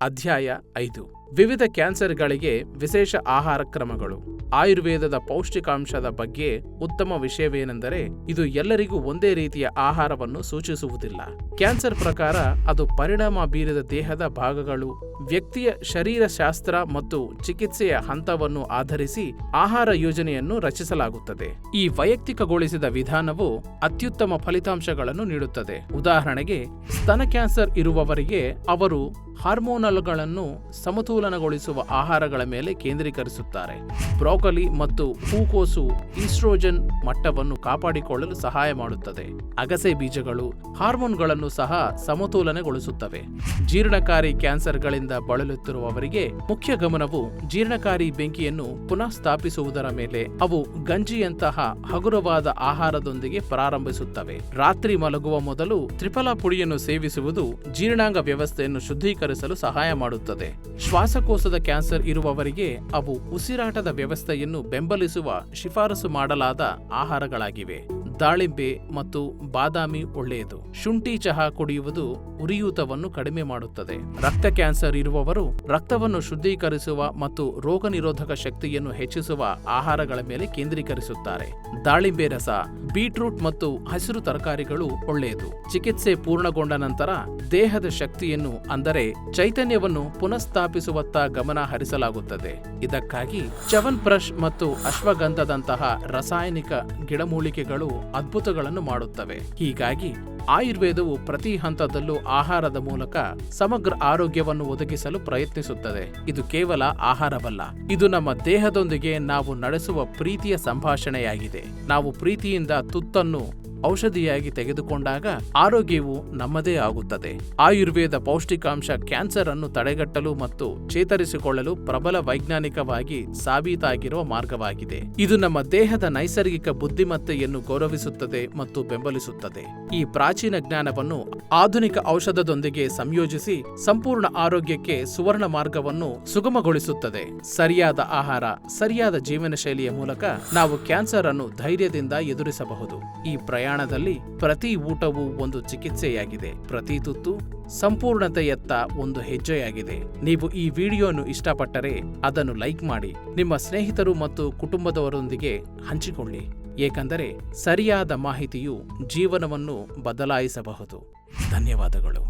ಅಧ್ಯಾಯ 5 ವಿವಿಧ ಕ್ಯಾನ್ಸರ್ಗಳಿಗೆ ವಿಶೇಷ ಆಹಾರ ಕ್ರಮಗಳು. ಆಯುರ್ವೇದದ ಪೌಷ್ಟಿಕಾಂಶದ ಬಗ್ಗೆ ಉತ್ತಮ ವಿಷಯವೇನೆಂದರೆ ಇದು ಎಲ್ಲರಿಗೂ ಒಂದೇ ರೀತಿಯ ಆಹಾರವನ್ನು ಸೂಚಿಸುವುದಿಲ್ಲ. ಕ್ಯಾನ್ಸರ್ ಪ್ರಕಾರ ಅದು ಪರಿಣಾಮ ಬೀರಿದ ದೇಹದ ಭಾಗಗಳು, ವ್ಯಕ್ತಿಯ ಶರೀರಶಾಸ್ತ್ರ ಮತ್ತು ಚಿಕಿತ್ಸೆಯ ಹಂತವನ್ನು ಆಧರಿಸಿ ಆಹಾರ ಯೋಜನೆಯನ್ನು ರಚಿಸಲಾಗುತ್ತದೆ. ಈ ವೈಯಕ್ತಿಕಗೊಳಿಸಿದ ವಿಧಾನವು ಅತ್ಯುತ್ತಮ ಫಲಿತಾಂಶಗಳನ್ನು ನೀಡುತ್ತದೆ. ಉದಾಹರಣೆಗೆ, ಸ್ತನ ಕ್ಯಾನ್ಸರ್ ಇರುವವರಿಗೆ ಅವರು ಹಾರ್ಮೋನಲ್ಗಳನ್ನು ಸಮತೋಲನಗೊಳಿಸುವ ಆಹಾರಗಳ ಮೇಲೆ ಕೇಂದ್ರೀಕರಿಸುತ್ತಾರೆ. ಬ್ರೋಕೊಲಿ ಮತ್ತು ಹೂಕೋಸು ಈಸ್ಟ್ರೋಜನ್ ಮಟ್ಟವನ್ನು ಕಾಪಾಡಿಕೊಳ್ಳಲು ಸಹಾಯ ಮಾಡುತ್ತದೆ. ಅಗಸೆ ಬೀಜಗಳು ಹಾರ್ಮೋನ್ಗಳನ್ನು ಸಹ ಸಮತೋಲನಗೊಳಿಸುತ್ತವೆ. ಜೀರ್ಣಕಾರಿ ಕ್ಯಾನ್ಸರ್ಗಳಿಂದ ಬಳಲುತ್ತಿರುವವರಿಗೆ ಮುಖ್ಯ ಗಮನವು ಜೀರ್ಣಕಾರಿ ಬೆಂಕಿಯನ್ನು ಪುನಃ ಸ್ಥಾಪಿಸುವುದರ ಮೇಲೆ. ಅವು ಗಂಜಿಯಂತಹ ಹಗುರವಾದ ಆಹಾರದೊಂದಿಗೆ ಪ್ರಾರಂಭಿಸುತ್ತವೆ. ರಾತ್ರಿ ಮಲಗುವ ಮೊದಲು ತ್ರಿಫಲಾ ಪುಡಿಯನ್ನು ಸೇವಿಸುವುದು ಜೀರ್ಣಾಂಗ ವ್ಯವಸ್ಥೆಯನ್ನು ಶುದ್ಧೀಕರಿಸಲು ಸಹಾಯ ಮಾಡುತ್ತದೆ. ಶ್ವಾಸಕೋಶದ ಕ್ಯಾನ್ಸರ್ ಇರುವವರಿಗೆ ಅವು ಉಸಿರಾಟದ ವ್ಯವಸ್ಥೆಯನ್ನು ಬೆಂಬಲಿಸುವ ಶಿಫಾರಸು ಮಾಡಲಾದ ಆಹಾರಗಳಾಗಿವೆ. ದಾಳಿಂಬೆ ಮತ್ತು ಬಾದಾಮಿ ಒಳ್ಳೆಯದು. ಶುಂಠಿ ಚಹಾ ಕುಡಿಯುವುದು ಉರಿಯೂತವನ್ನು ಕಡಿಮೆ ಮಾಡುತ್ತದೆ. ರಕ್ತ ಕ್ಯಾನ್ಸರ್ ಇರುವವರು ರಕ್ತವನ್ನು ಶುದ್ಧೀಕರಿಸುವ ಮತ್ತು ರೋಗ ನಿರೋಧಕ ಶಕ್ತಿಯನ್ನು ಹೆಚ್ಚಿಸುವ ಆಹಾರಗಳ ಮೇಲೆ ಕೇಂದ್ರೀಕರಿಸುತ್ತಾರೆ. ದಾಳಿಂಬೆ ರಸ, ಬೀಟ್ರೂಟ್ ಮತ್ತು ಹಸಿರು ತರಕಾರಿಗಳು ಒಳ್ಳೆಯದು. ಚಿಕಿತ್ಸೆ ಪೂರ್ಣಗೊಂಡ ನಂತರ ದೇಹದ ಶಕ್ತಿಯನ್ನು ಅಂದರೆ ಚೈತನ್ಯವನ್ನು ಪುನಃಸ್ಥಾಪಿಸುವತ್ತ ಗಮನ ಹರಿಸಲಾಗುತ್ತದೆ. ಇದಕ್ಕಾಗಿ ಚ್ಯವನ್ಪ್ರಶ್ ಮತ್ತು ಅಶ್ವಗಂಧದಂತಹ ರಾಸಾಯನಿಕ ಗಿಡಮೂಲಿಕೆಗಳು ಅದ್ಭುತಗಳನ್ನು ಮಾಡುತ್ತವೆ. ಹೀಗಾಗಿ ಆಯುರ್ವೇದವು ಪ್ರತಿ ಹಂತದಲ್ಲೂ ಆಹಾರದ ಮೂಲಕ ಸಮಗ್ರ ಆರೋಗ್ಯವನ್ನು ಒದಗಿಸಲು ಪ್ರಯತ್ನಿಸುತ್ತದೆ. ಇದು ಕೇವಲ ಆಹಾರವಲ್ಲ, ಇದು ನಮ್ಮ ದೇಹದೊಂದಿಗೆ ನಾವು ನಡೆಸುವ ಪ್ರೀತಿಯ ಸಂಭಾಷಣೆಯಾಗಿದೆ. ನಾವು ಪ್ರೀತಿಯಿಂದ ತುತ್ತನ್ನು ಔಷಧಿಯಾಗಿ ತೆಗೆದುಕೊಂಡಾಗ ಆರೋಗ್ಯವು ನಮ್ಮದೇ ಆಗುತ್ತದೆ. ಆಯುರ್ವೇದ ಪೌಷ್ಟಿಕಾಂಶ ಕ್ಯಾನ್ಸರ್ ಅನ್ನು ತಡೆಗಟ್ಟಲು ಮತ್ತು ಚೇತರಿಸಿಕೊಳ್ಳಲು ಪ್ರಬಲ ವೈಜ್ಞಾನಿಕವಾಗಿ ಸಾಬೀತಾಗಿರುವ ಮಾರ್ಗವಾಗಿದೆ. ಇದು ನಮ್ಮ ದೇಹದ ನೈಸರ್ಗಿಕ ಬುದ್ಧಿಮತ್ತೆಯನ್ನು ಗೌರವಿಸುತ್ತದೆ ಮತ್ತು ಬೆಂಬಲಿಸುತ್ತದೆ. ಈ ಪ್ರಾಚೀನ ಜ್ಞಾನವನ್ನು ಆಧುನಿಕ ಔಷಧದೊಂದಿಗೆ ಸಂಯೋಜಿಸಿ ಸಂಪೂರ್ಣ ಆರೋಗ್ಯಕ್ಕೆ ಸುವರ್ಣ ಮಾರ್ಗವನ್ನು ಸುಗಮಗೊಳಿಸುತ್ತದೆ. ಸರಿಯಾದ ಆಹಾರ, ಸರಿಯಾದ ಜೀವನ ಶೈಲಿಯ ಮೂಲಕ ನಾವು ಕ್ಯಾನ್ಸರ್ ಅನ್ನು ಧೈರ್ಯದಿಂದ ಎದುರಿಸಬಹುದು. ಈ ಪ್ರಯಾಣದಲ್ಲಿ ಪ್ರತಿ ಊಟವೂ ಒಂದು ಚಿಕಿತ್ಸೆಯಾಗಿದೆ. ಪ್ರತಿ ತುತ್ತು ಸಂಪೂರ್ಣತೆಯತ್ತ ಒಂದು ಹೆಜ್ಜೆಯಾಗಿದೆ. ನೀವು ಈ ವಿಡಿಯೋನು ಇಷ್ಟಪಟ್ಟರೆ ಅದನ್ನು ಲೈಕ್ ಮಾಡಿ, ನಿಮ್ಮ ಸ್ನೇಹಿತರು ಮತ್ತು ಕುಟುಂಬದವರೊಂದಿಗೆ ಹಂಚಿಕೊಳ್ಳಿ. ಏಕೆಂದರೆ ಸರಿಯಾದ ಮಾಹಿತಿಯು ಜೀವನವನ್ನು ಬದಲಾಯಿಸಬಹುದು. ಧನ್ಯವಾದಗಳು.